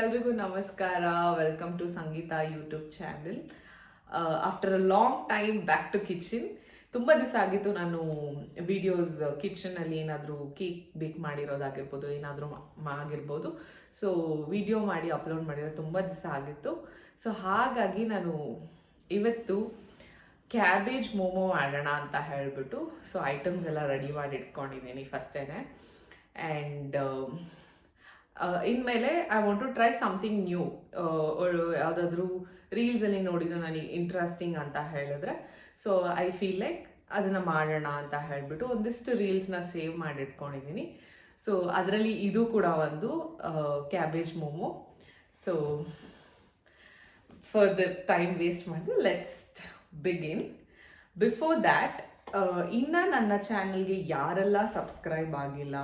ಎಲ್ರಿಗೂ ನಮಸ್ಕಾರ. Welcome to Sangeetha YouTube channel. After a long time back to kitchen. ತುಂಬ ದಿವಸ ಆಗಿತ್ತು ನಾನು ವಿಡಿಯೋಸ್ ಕಿಚನಲ್ಲಿ ಏನಾದರೂ ಕೇಕ್ ಬೇಕ್ ಮಾಡಿರೋದಾಗಿರ್ಬೋದು, ಏನಾದರೂ ಆಗಿರ್ಬೋದು. ಸೊ ವಿಡಿಯೋ ಮಾಡಿ ಅಪ್ಲೋಡ್ ಮಾಡಿರೋದು ತುಂಬ ದಿವಸ ಆಗಿತ್ತು. ಸೊ ಹಾಗಾಗಿ ನಾನು ಇವತ್ತು ಕ್ಯಾಬೇಜ್ ಮೋಮೋ ಮಾಡೋಣ ಅಂತ ಹೇಳಿಬಿಟ್ಟು ಸೊ ಐಟಮ್ಸ್ ಎಲ್ಲ ರೆಡಿ ಮಾಡಿ ಇಟ್ಕೊಂಡಿದ್ದೀನಿ ಫಸ್ಟೇನೆ. ಆ್ಯಂಡ್ ಇನ್ಮೇಲೆ I want to try something new. ಯಾವುದಾದ್ರೂ ರೀಲ್ಸಲ್ಲಿ ನೋಡಿದ್ದು ನನಗೆ ಇಂಟ್ರೆಸ್ಟಿಂಗ್ ಅಂತ ಹೇಳಿದ್ರೆ ಸೊ ಐ ಫೀಲ್ ಲೈಕ್ ಅದನ್ನು ಮಾಡೋಣ ಅಂತ ಹೇಳಿಬಿಟ್ಟು ಒಂದಿಷ್ಟು ರೀಲ್ಸ್ನ ಸೇವ್ ಮಾಡಿ ಇಟ್ಕೊಂಡಿದ್ದೀನಿ. ಸೊ ಅದರಲ್ಲಿ ಇದು ಕೂಡ ಒಂದು cabbage momo. So further time waste ಮಾಡಿ ಲೆಟ್ಸ್ ಬಿಗಿನ್. ಬಿಫೋರ್ ದ್ಯಾಟ್, ಇನ್ನು ನನ್ನ ಚಾನಲ್ಗೆ ಯಾರೆಲ್ಲ ಸಬ್ಸ್ಕ್ರೈಬ್ ಆಗಿಲ್ಲ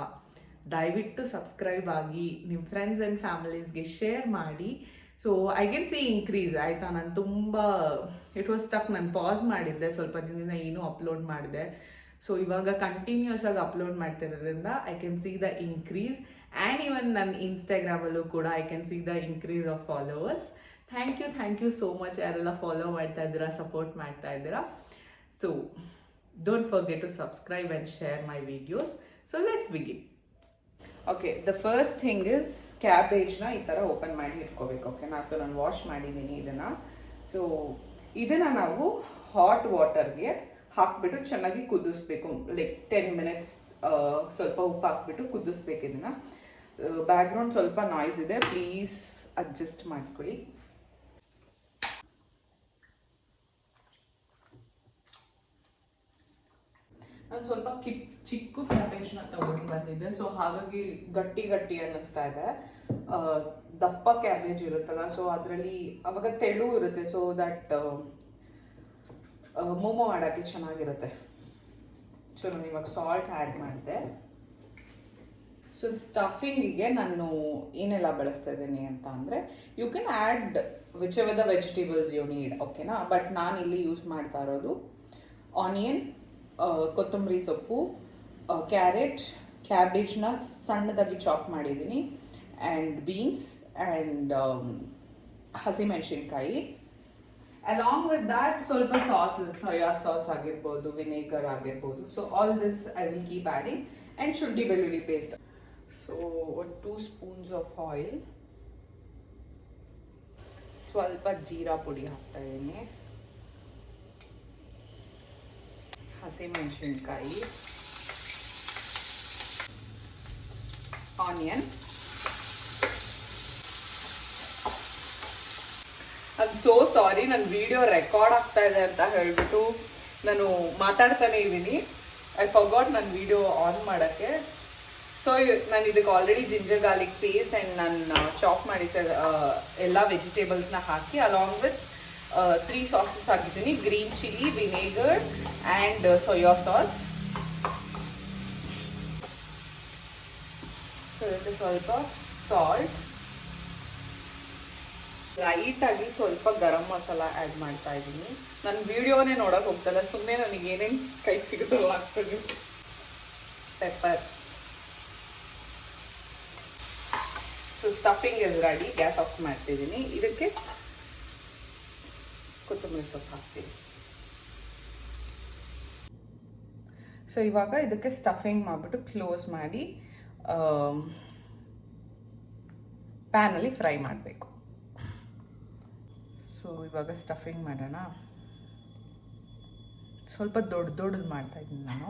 ದಯವಿಟ್ಟು ಸಬ್ಸ್ಕ್ರೈಬ್ ಆಗಿ ನಿಮ್ಮ ಫ್ರೆಂಡ್ಸ್ ಆ್ಯಂಡ್ ಫ್ಯಾಮಿಲೀಸ್ಗೆ ಶೇರ್ ಮಾಡಿ. So I can C increase ಆಯಿತಾ. ನಾನು ತುಂಬ ಇಟ್ ವಾಸ್ ಸ್ಟಕ್. ನಾನು ಪಾಸ್ ಮಾಡಿದ್ದೆ ಸ್ವಲ್ಪ ದಿನದಿಂದ, ಏನೂ ಅಪ್ಲೋಡ್ ಮಾಡಿದೆ. ಸೊ ಇವಾಗ ಕಂಟಿನ್ಯೂಸ್ ಆಗಿ ಅಪ್ಲೋಡ್ ಮಾಡ್ತಿರೋದ್ರಿಂದ I can see the increase. And even ನನ್ನ ಇನ್ಸ್ಟಾಗ್ರಾಮಲ್ಲೂ ಕೂಡ I can see the increase of followers. Thank you so much ಯಾರೆಲ್ಲ ಫಾಲೋ ಮಾಡ್ತಾ ಇದ್ದೀರಾ, ಸಪೋರ್ಟ್ ಮಾಡ್ತಾ ಇದ್ದೀರಾ. So don't forget to subscribe and share my videos. So let's begin. Okay, the first thing is ಕ್ಯಾಬೇಜ್ನ ಈ ಥರ ಓಪನ್ ಮಾಡಿ ಇಟ್ಕೋಬೇಕು. ಓಕೆನಾ. ಸೊ ನಾನು ವಾಶ್ ಮಾಡಿದ್ದೀನಿ ಇದನ್ನು. ಸೊ ಇದನ್ನು ನಾವು ಹಾಟ್ ವಾಟರ್ಗೆ ಹಾಕ್ಬಿಟ್ಟು ಚೆನ್ನಾಗಿ ಕುದಿಸ್ಬೇಕು. ಲೈಕ್ 10 ಮಿನಿಟ್ಸ್ ಸ್ವಲ್ಪ ಉಪ್ಪು ಹಾಕ್ಬಿಟ್ಟು ಕುದಿಸ್ಬೇಕು ಇದನ್ನು. ಬ್ಯಾಕ್ಗ್ರೌಂಡ್ ಸ್ವಲ್ಪ ನಾಯ್ಸ್ ಇದೆ, ಪ್ಲೀಸ್ ಅಡ್ಜಸ್ಟ್ ಮಾಡ್ಕೊಳ್ಳಿ. ನಾನು ಸ್ವಲ್ಪ ಚಿಕ್ಕ ಕ್ಯಾಬೇಜ್ನ ತಗೊಂಡು ಬಂದಿದ್ದೆ. ಸೊ ಹಾಗಾಗಿ ಗಟ್ಟಿ ಅನ್ನಿಸ್ತಾ ಇದೆ. ದಪ್ಪ ಕ್ಯಾಬೇಜ್ ಇರುತ್ತಲ್ಲ, ಸೊ ಅದರಲ್ಲಿ ಅವಾಗ ತೆಳು ಇರುತ್ತೆ. ಸೊ ದಟ್ ಮೋಮೋ ಮಾಡೋಕ್ಕೆ ಚೆನ್ನಾಗಿರುತ್ತೆ. ಸೊ ನಾನು ಇವಾಗ ಸಾಲ್ಟ್ ಆ್ಯಡ್ ಮಾಡಿದೆ. ಸೊ ಸ್ಟಫಿಂಗಿಗೆ ನಾನು ಏನೆಲ್ಲ ಬಳಸ್ತಾ ಇದ್ದೀನಿ ಅಂತ ಅಂದರೆ, you can add whichever the vegetables you need. ಓಕೆನಾ. ಬಟ್ ನಾನು ಇಲ್ಲಿ ಯೂಸ್ ಮಾಡ್ತಾ ಇರೋದು ಆನಿಯನ್, ಕೊತ್ತಂಬರಿ ಸೊಪ್ಪು, ಕ್ಯಾರೆಟ್, ಕ್ಯಾಬೇಜ್ನ ಸಣ್ಣದಾಗಿ ಚಾಪ್ ಮಾಡಿದ್ದೀನಿ, ಆ್ಯಂಡ್ ಬೀನ್ಸ್ ಆ್ಯಂಡ್ ಹಸಿಮೆಣಸಿನ್ಕಾಯಿ. ಅಲಾಂಗ್ ವಿತ್ ದ್ಯಾಟ್ ಸ್ವಲ್ಪ ಸಾಸಸ್, ಸೋಯಾ ಸಾಸ್ ಆಗಿರ್ಬೋದು, ವಿನೇಗರ್ ಆಗಿರ್ಬೋದು. So all this I will keep adding. And ಶುಂಠಿ ಬೆಳ್ಳುಳ್ಳಿ paste. So 2 spoons of oil, ಸ್ವಲ್ಪ ಜೀರಾ ಪುಡಿ ಹಾಕ್ತಾ ಇದ್ದೀನಿ, ಹಸಿಮೆಣಸಿನ್ಕಾಯಿ, onion. I am so sorry, ನನ್ನ ವಿಡಿಯೋ ರೆಕಾರ್ಡ್ ಆಗ್ತಾ ಇದೆ ಅಂತ ಹೇಳ್ಬಿಟ್ಟು ನಾನು ಮಾತಾಡ್ತಾನೆ ಇದ್ದೀನಿ. ಐ ಫರ್ಗಾಟ್ ನನ್ನ ವಿಡಿಯೋ ಆನ್ ಮಾಡೋಕ್ಕೆ. ಸೊ ನಾನು ಇದಕ್ಕೆ already ginger garlic paste and ನಾನು ಚಾಪ್ ಮಾಡಿದ್ದ ಎಲ್ಲ ವೆಜಿಟೇಬಲ್ಸ್ನ ಹಾಕಿ ಅಲಾಂಗ್ ವಿತ್ 3 ಸಾಸಸ್ ಹಾಕಿದ್ದೀನಿ, green chilli, vinegar and soya sauce. So ಇದಕ್ಕೆ ಸ್ವಲ್ಪ ಸಾಲ್ಟ್, ಲೈಟಾಗಿ ಸ್ವಲ್ಪ ಗರಂ ಮಸಾಲ ಆ್ಯಡ್ ಮಾಡ್ತಾ ಇದ್ದೀನಿ. ನನ್ನ ವಿಡಿಯೋನೇ ನೋಡೋಕೆ ಹೋಗ್ತಲ್ಲ, ಸುಮ್ಮನೆ ನನಗೆ ಏನೇನು ಕೈಗೆ ಸಿಗುತ್ತಲ್ಲ ಆಗ್ತದೆ. Pepper. So stuffing is ready. Gas off ಮಾಡ್ತಿದ್ದೀನಿ. ಇದಕ್ಕೆ ಕೊತ್ತಂಬರಿ ಸೊಪ್ಪು ಹಾಕ್ತೀನಿ. ಸೊ ಇವಾಗ ಇದಕ್ಕೆ ಸ್ಟಫಿಂಗ್ ಮಾಡಿಬಿಟ್ಟು ಕ್ಲೋಸ್ ಮಾಡಿ ಪ್ಯಾನಲ್ಲಿ ಫ್ರೈ ಮಾಡಬೇಕು. ಸೊ ಇವಾಗ ಸ್ಟಫಿಂಗ್ ಮಾಡೋಣ. ಸ್ವಲ್ಪ ದೊಡ್ಡದು ಮಾಡ್ತಾ ಇದ್ದೀನಿ ನಾನು.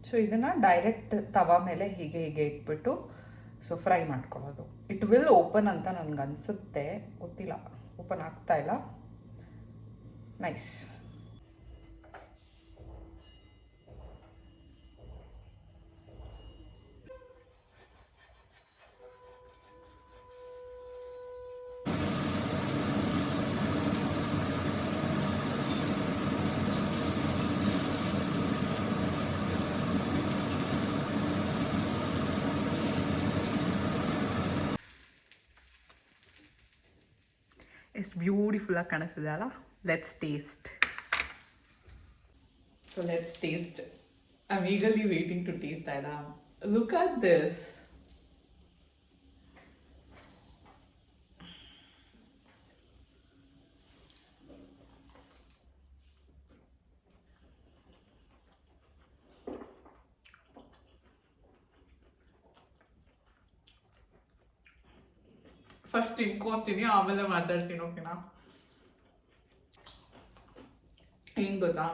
ಸೊ ಇದನ್ನು ಡೈರೆಕ್ಟ್ ತವಾ ಮೇಲೆ ಹೀಗೆ ಇಟ್ಬಿಟ್ಟು ಸೊ ಫ್ರೈ ಮಾಡ್ಕೊಳ್ಳೋದು. ಇಟ್ ವಿಲ್ ಓಪನ್ ಅಂತ ನನಗೆ ಅನಿಸುತ್ತೆ, ಗೊತ್ತಿಲ್ಲ, ಓಪನ್ ಆಗ್ತಾ ಇಲ್ಲ. ನೈಸ್. ಎಷ್ಟು ಬ್ಯೂಟಿಫುಲ್ಲಾಗಿ ಕಾಣಿಸ್ತಿದೆ ಅಲ್ಲ. Let's taste. So let's taste. I'm eagerly waiting to taste Aida. Look at this. First ತಿನ್ಕೊತೀನಿ, ಆಮೇಲೆ ಮಾತಾಡ್ತೀನಿ, ಓಕೆನಾ? ಏನು ಗೊತ್ತಾ,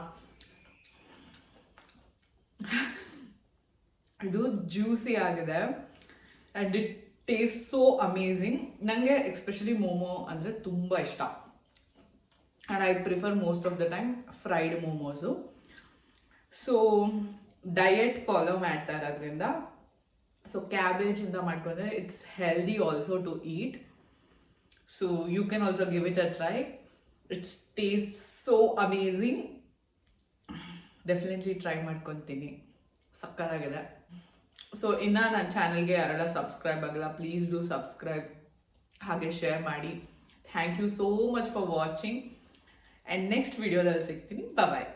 ಇದು ಜ್ಯೂಸಿ ಆಗಿದೆ and it taste so amazing. ನನಗೆ ಎಕ್ಸ್ಪೆಷಲಿ ಮೋಮೋ ಅಂದರೆ ತುಂಬ ಇಷ್ಟ and I prefer most of the time fried momos. So diet follow ಮಾಡ್ತಾ ಇರೋದ್ರಿಂದ, ಸೊ ಕ್ಯಾಬೇಜಿಂದ ಮಾಡ್ಕೊಂಡ್ರೆ it's healthy also to eat. So you can also give it a try. It's taste so amazing. Definitely try ಮಾಡ್ಕೊತೀನಿ, ಸಕ್ಕತ್ತಾಗಿದೆ. So ಇನ್ನು ನನ್ನ ಚಾನಲ್ಗೆ ಯಾರೆಲ್ಲ ಸಬ್ಸ್ಕ್ರೈಬ್ ಆಗಲ್ಲ, ಪ್ಲೀಸ್ ಡೂ ಸಬ್ಸ್ಕ್ರೈಬ್, ಹಾಗೆ ಶೇರ್ ಮಾಡಿ. Thank you so much for watching and next ವಿಡಿಯೋದಲ್ಲಿ ಸಿಗ್ತೀನಿ. ಬಾಯ್.